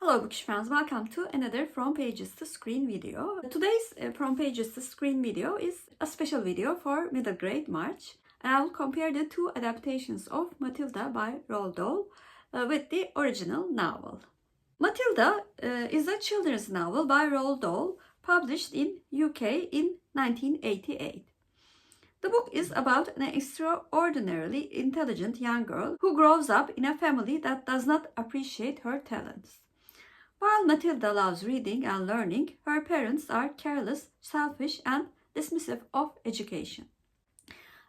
Hello Bookish friends, welcome to another From Pages to Screen video. Today's From Pages to Screen video is a special video for middle grade March. And I will compare the two adaptations of Matilda by Roald Dahl with the original novel. Matilda is a children's novel by Roald Dahl published in UK in 1988. The book is about an extraordinarily intelligent young girl who grows up in a family that does not appreciate her talents. While Matilda loves reading and learning, her parents are careless, selfish, and dismissive of education.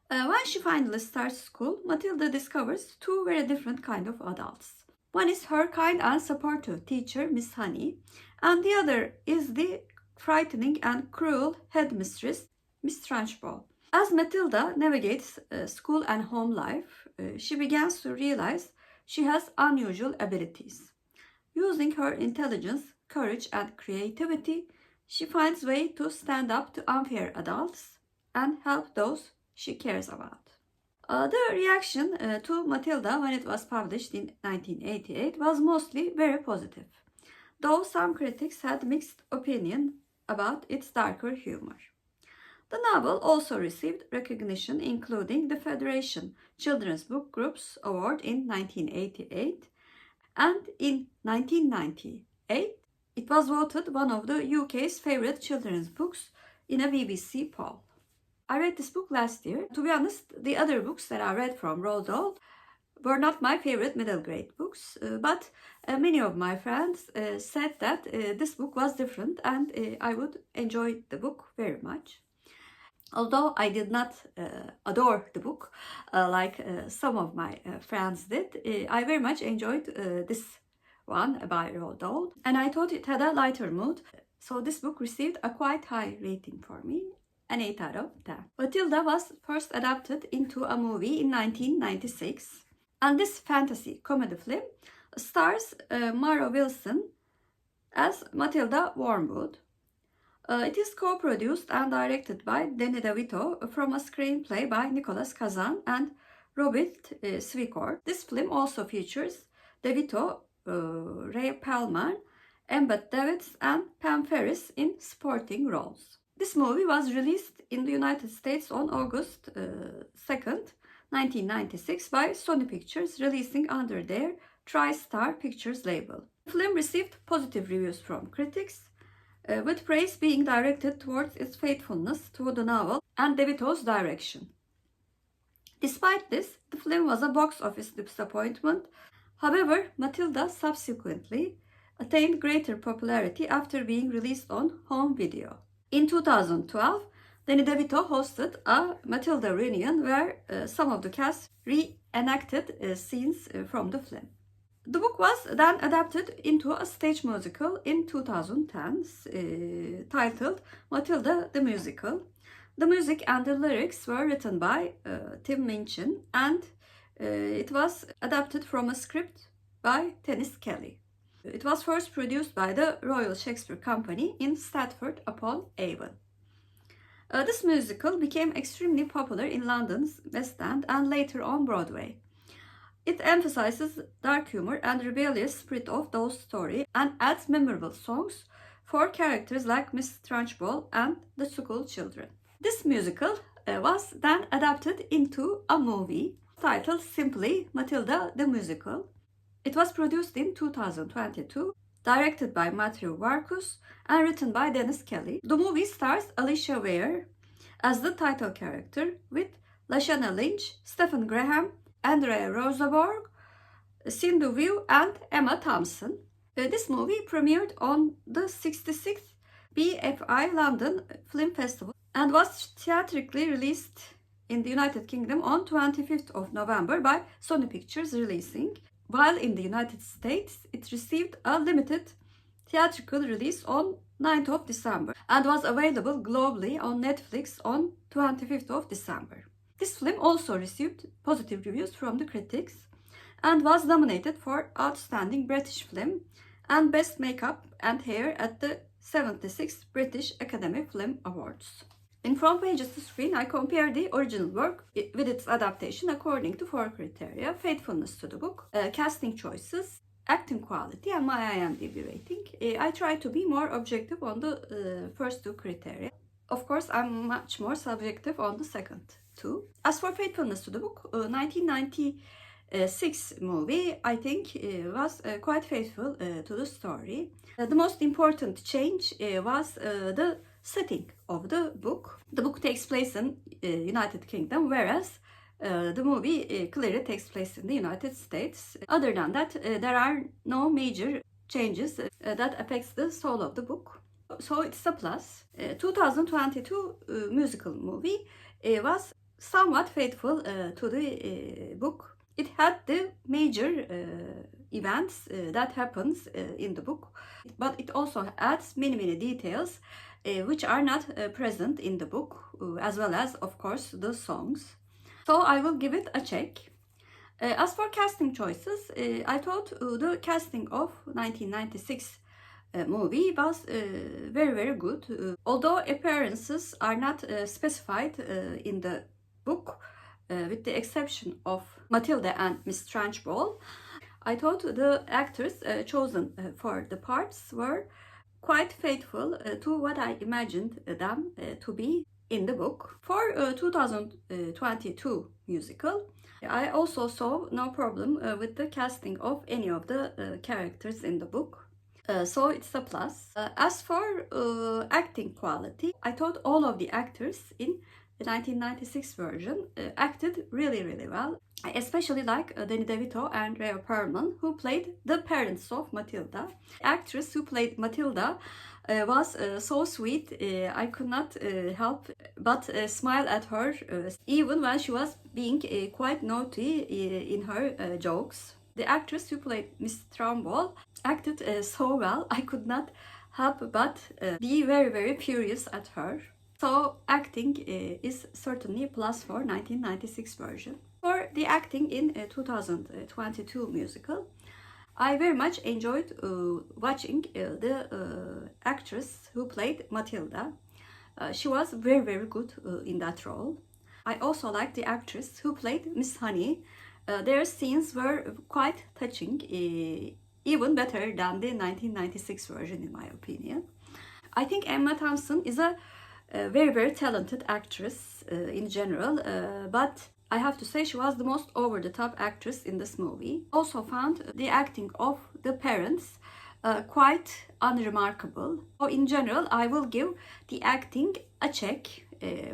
When she finally starts school, Matilda discovers two very different kinds of adults. One is her kind and supportive teacher, Miss Honey, and the other is the frightening and cruel headmistress, Miss Trunchbull. As Matilda navigates school and home life, she begins to realize she has unusual abilities. Using her intelligence, courage, and creativity, she finds ways to stand up to unfair adults and help those she cares about. The reaction to Matilda when it was published in 1988 was mostly very positive, though some critics had mixed opinion about its darker humor. The novel also received recognition, including the Federation Children's Book Groups Award in 1988, and in 1998, it was voted one of the UK's favorite children's books in a BBC poll. I read this book last year. To be honest, the other books that I read from Roald Dahl were not my favorite middle grade books, but many of my friends said that this book was different and I would enjoy the book very much. Although I did not adore the book like some of my friends did, I very much enjoyed this one by Roald Dahl, and I thought it had a lighter mood, so this book received a quite high rating for me, an 8 out of 10. Matilda was first adapted into a movie in 1996, and this fantasy comedy film stars Mara Wilson as Matilda Wormwood. It is co-produced and directed by Danny DeVito from a screenplay by Nicholas Kazan and Robert Swicord. This film also features DeVito, Ray Palmer, Embeth Davidtz, and Pam Ferris in supporting roles. This movie was released in the United States on August 2nd, 1996 by Sony Pictures, releasing under their TriStar Pictures label. The film received positive reviews from critics, with praise being directed towards its faithfulness to the novel and DeVito's direction. Despite this, the film was a box office disappointment. However, Matilda subsequently attained greater popularity after being released on home video. In 2012, Danny DeVito hosted a Matilda reunion where some of the cast reenacted scenes from the film. The book was then adapted into a stage musical in 2010 titled Matilda the Musical. The music and the lyrics were written by Tim Minchin, and it was adapted from a script by Dennis Kelly. It was first produced by the Royal Shakespeare Company in Stratford-upon-Avon. This musical became extremely popular in London's West End and later on Broadway. It emphasizes dark humor and rebellious spirit of those stories and adds memorable songs for characters like Miss Trunchbull and the school children. This musical was then adapted into a movie titled simply Matilda the Musical. It was produced in 2022, directed by Matthew Warchus and written by Dennis Kelly. The movie stars Alicia Weir as the title character with Lashana Lynch, Stephen Graham, Andrea Rosenborg, Sindhu View, and Emma Thompson. This movie premiered on the 66th BFI London Film Festival and was theatrically released in the United Kingdom on 25th of November by Sony Pictures releasing, while in the United States it received a limited theatrical release on 9th of December and was available globally on Netflix on 25th of December. This film also received positive reviews from the critics and was nominated for Outstanding British Film and Best Makeup and Hair at the 76th British Academy Film Awards. In From Pages to Screen, I compare the original work with its adaptation according to 4 criteria: faithfulness to the book, casting choices, acting quality and my IMDB rating. I try to be more objective on the first two criteria. Of course, I'm much more subjective on the second two. As for faithfulness to the book, 1996 movie, I think, was quite faithful to the story. The most important change was the setting of the book. The book takes place in United Kingdom, whereas the movie clearly takes place in the United States. Other than that, there are no major changes that affects the soul of the book. So it's a plus. 2022 musical movie was somewhat faithful to the book. It had the major events that happens in the book, but it also adds many details which are not present in the book, as well as, of course, the songs. So I will give it a check. As for casting choices, I thought the casting of 1996 movie was very good. Although appearances are not specified in the book, with the exception of Matilda and Miss Trunchbull, I thought the actors chosen for the parts were quite faithful to what I imagined them to be in the book. For 2022 musical, I also saw no problem with the casting of any of the characters in the book. So it's a plus. As for acting quality, I thought all of the actors in the 1996 version acted really well. I especially like Danny DeVito and Rhea Perlman, who played the parents of Matilda. The actress who played Matilda was so sweet. I could not help but smile at her, even when she was being quite naughty in her jokes. The actress who played Miss Trumbull acted so well. I could not help but be very furious at her. So acting is certainly a plus for 1996 version. For the acting in 2022 musical, I very much enjoyed watching the actress who played Matilda. She was very good in that role. I also liked the actress who played Miss Honey. Their scenes were quite touching, even better than the 1996 version in my opinion. I think Emma Thompson is a very talented actress in general, but I have to say she was the most over-the-top actress in this movie. Also found the acting of the parents quite unremarkable. So in general, I will give the acting a check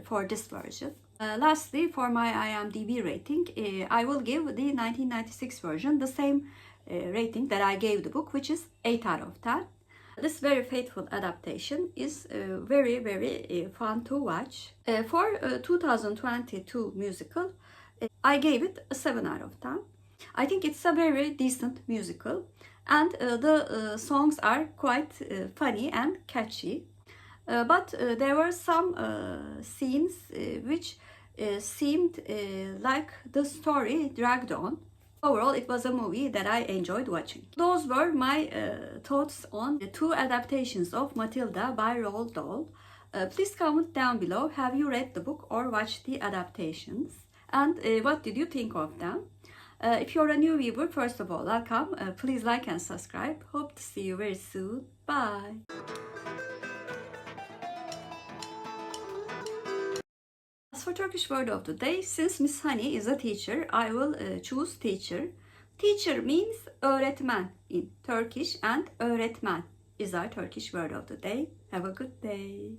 for this version. Lastly, for my IMDB rating, I will give the 1996 version the same rating that I gave the book, which is 8 out of 10. This very faithful adaptation is very fun to watch. For 2022 musical, I gave it a 7 out of 10. I think it's a very decent musical, and the songs are quite funny and catchy. But there were some scenes which seemed like the story dragged on. Overall, it was a movie that I enjoyed watching. Those were my thoughts on the two adaptations of Matilda by Roald Dahl. Please comment down below, have you read the book or watched the adaptations? And what did you think of them? If you're a new viewer, first of all, welcome. Please like and subscribe. Hope to see you very soon. Bye. As for Turkish word of the day, since Miss Honey is a teacher, I will choose teacher. Teacher means öğretmen in Turkish, and öğretmen is our Turkish word of the day. Have a good day.